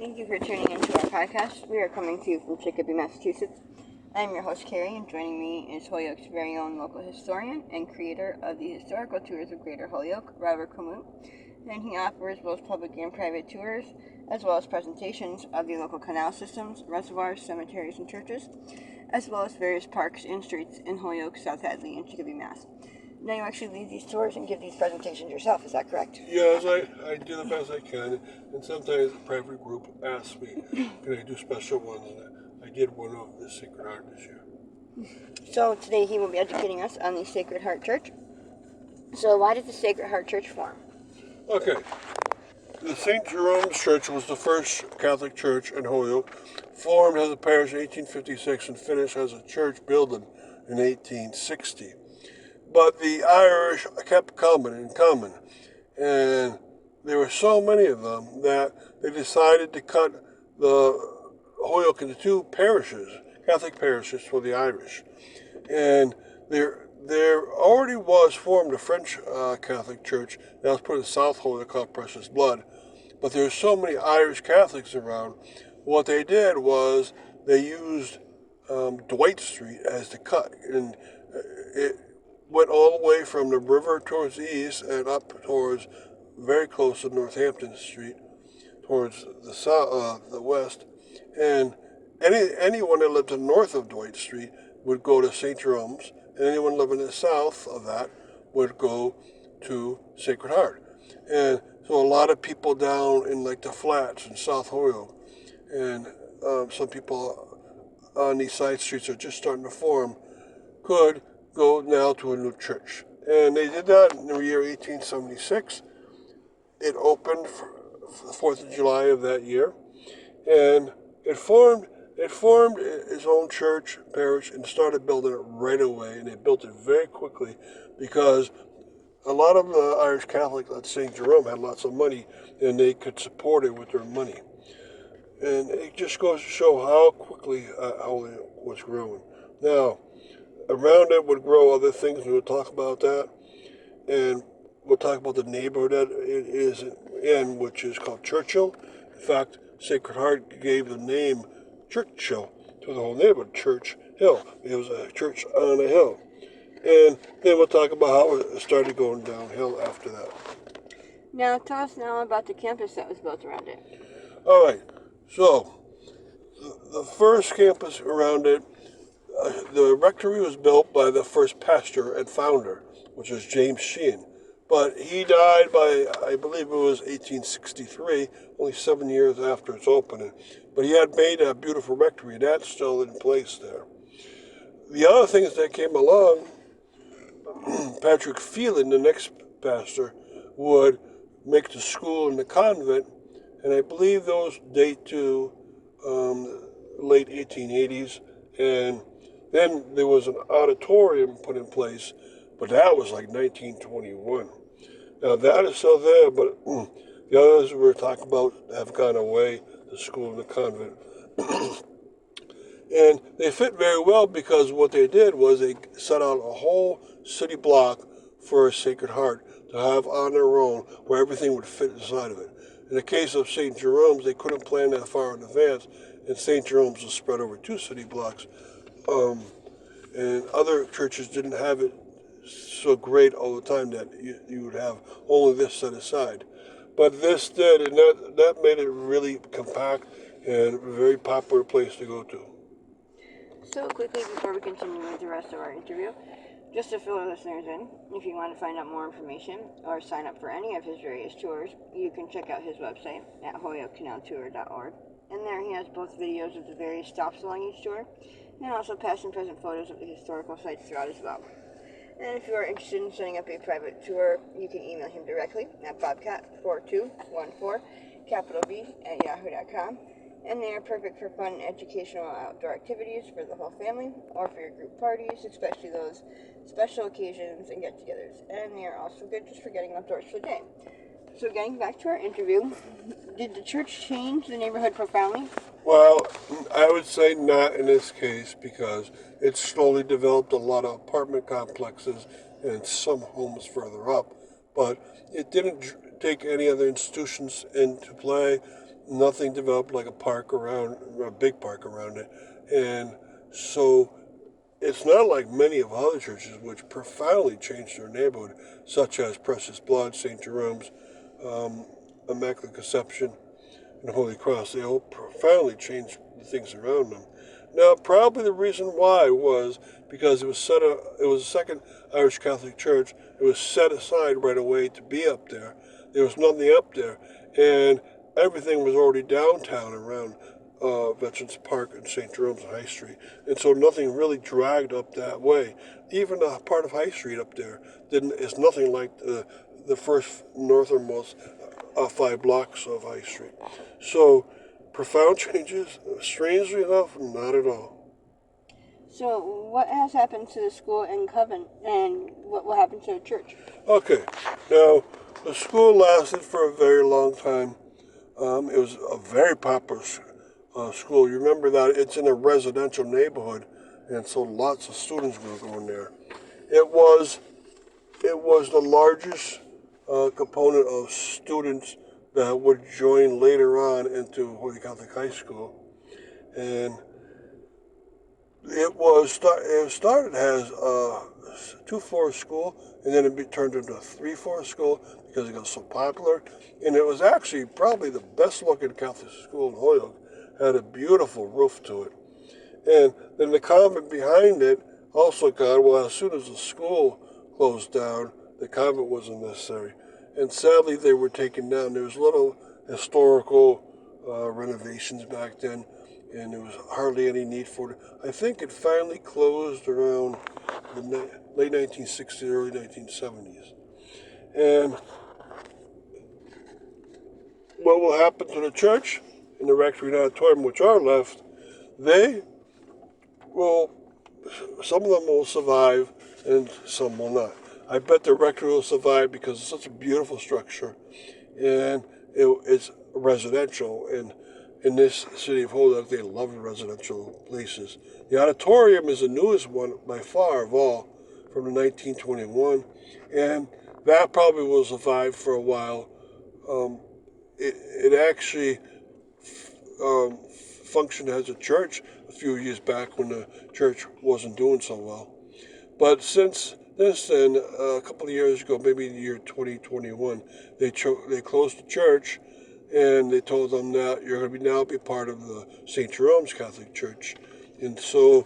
Thank you for tuning into our podcast. We are coming to you from Chicopee, Massachusetts. I am your host, Carrie, and joining me is Holyoke's very own local historian and creator of the historical tours of Greater Holyoke, Robert Kamut. And he offers both public and private tours, as well as presentations of the local canal systems, reservoirs, cemeteries, and churches, as well as various parks and streets in Holyoke, South Hadley, and Chicopee, Mass. Now you actually lead these tours and give these presentations yourself, is that correct? Yes, I do the best I can, and sometimes a private group asks me, can I do special ones, and I did one of the Sacred Heart this year. So today he will be educating us on the Sacred Heart Church. So why did the Sacred Heart Church form? Okay, the St. Jerome's Church was the first Catholic church in Holyoke, formed as a parish in 1856 and finished as a church building in 1860. But the Irish kept coming, and there were so many of them that they decided to cut the Holyoke into two parishes, Catholic parishes for the Irish. And there already was formed a French Catholic church that was put in South Holyoke called Precious Blood. But there were so many Irish Catholics around, what they did was they used Dwight Street as the cut. And it went all the way from the river towards the east and up towards very close to Northampton Street, towards the south, the west. And anyone that lived to the north of Dwight Street would go to St. Jerome's, and anyone living to the south of that would go to Sacred Heart. And so a lot of people down in like the flats in South Holyoke, and some people on these side streets are just starting to form, could go now to a new church. And they did that in the year 1876. It opened for the 4th of July of that year. And it formed its own church, parish, and started building it right away. And they built it very quickly because a lot of the Irish Catholics at St. Jerome had lots of money and they could support it with their money. And it just goes to show how quickly Holyoke was growing. Now, around it would grow other things, and we'll talk about that. And we'll talk about the neighborhood that it is in, which is called Churchill. In fact, Sacred Heart gave the name Churchill to the whole neighborhood, Church Hill. It was a church on a hill. And then we'll talk about how it started going downhill after that. Now tell us now about the campus that was built around it. All right, so the first campus around it, the rectory was built by the first pastor and founder, which was James Sheehan. But he died by, I believe it was 1863, only 7 years after its opening. But he had made a beautiful rectory, and that's still in place there. The other things that came along, Patrick Phelan, the next pastor, would make the school and the convent, and I believe those date to late 1880s. And then there was an auditorium put in place, but that was like 1921. Now that is still there, but the others we're talking about have gone away, the school and the convent. And they fit very well because what they did was they set out a whole city block for a Sacred Heart to have on their own where everything would fit inside of it. In the case of St. Jerome's, they couldn't plan that far in advance, and St. Jerome's was spread over 2 city blocks. And other churches didn't have it so great all the time that you would have only this set aside. But this did, and that made it really compact and a very popular place to go to. So quickly before we continue with the rest of our interview, just to fill our listeners in, if you want to find out more information or sign up for any of his various tours, you can check out his website at holyokecanaltour.org. And there he has both videos of the various stops along each tour, and also past and present photos of the historical sites throughout as well. And if you are interested in setting up a private tour, you can email him directly at bobcat4214, and they are perfect for fun, educational, outdoor activities for the whole family, or for your group parties, especially those special occasions and get-togethers. And they are also good just for getting outdoors for the day. So getting back to our interview, did the church change the neighborhood profoundly? Well, I would say not in this case because it slowly developed a lot of apartment complexes and some homes further up. But it didn't take any other institutions into play. nothing developed like a park around, a big park around it. And so it's not like many of other churches which profoundly changed their neighborhood, such as Precious Blood, St. Jerome's, Immaculate Conception, and Holy Cross. They all profoundly changed the things around them. Now, probably the reason why was because it was the second Irish Catholic church. It was set aside right away to be up there. There was nothing up there, and everything was already downtown around Veterans Park and St. Jerome's High Street, and so nothing really dragged up that way. Even a part of High Street up there is nothing like the first northernmost 5 blocks of High Street. So profound changes, strangely enough, not at all. So, what has happened to the school in Coven, and what will happen to the church? Okay, now the school lasted for a very long time. It was a very popular school. You remember that it's in a residential neighborhood, and so lots of students were going there. It was the largest component of students that would join later on into Holy Catholic High School, and it started as a 2-floor school, and then it turned into a 3-floor school because it got so popular. And it was actually probably the best looking Catholic school in Holyoke. It had a beautiful roof to it. And then the convent behind it also as soon as the school closed down, the convent wasn't necessary. And sadly, they were taken down. There was little historical renovations back then, and there was hardly any need for it. I think it finally closed around the late 1960s, early 1970s. And what will happen to the church and the rectory and auditorium, which are left, some of them will survive and some will not. I bet the rectory will survive because it's such a beautiful structure, and it's residential, and in this city of Holyoke, they love residential places. The auditorium is the newest one by far of all, from the 1921, and that probably will survive for a while. It actually functioned as a church a few years back when the church wasn't doing so well. But since then, a couple of years ago, maybe the year 2021, they closed the church, and they told them that you're going to now be part of the St. Jerome's Catholic Church. And so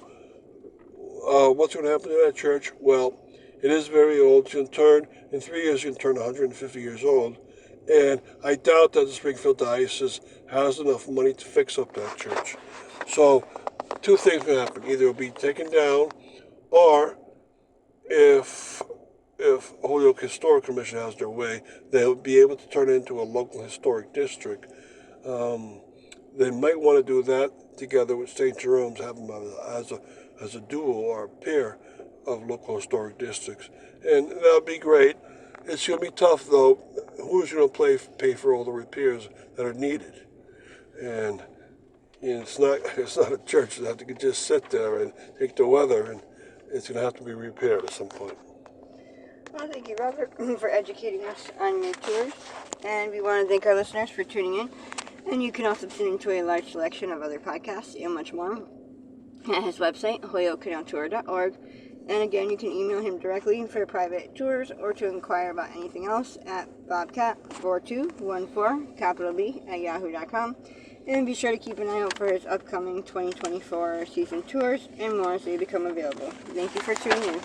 what's going to happen to that church? Well, it is very old. In 3 years, you can turn 150 years old. And I doubt that the Springfield Diocese has enough money to fix up that church. So 2 things can happen. Either it'll be taken down, or if Holyoke Historic Commission has their way, they'll be able to turn it into a local historic district. They might want to do that together with St. Jerome's, have them as a duo or a pair of local historic districts, and that'll be great. It's going to be tough though. Who's going to pay for all the repairs that are needed? And it's not a church that can just sit there and take the weather, and it's going to have to be repaired at some point. Well, thank you, Robert, for educating us on your tours, and we want to thank our listeners for tuning in. And you can also tune into a large selection of other podcasts and much more at his website, holyokecanaltour.org. And again, you can email him directly for private tours or to inquire about anything else at bobcat4214, and be sure to keep an eye out for his upcoming 2024 season tours and more as they become available. Thank you for tuning in.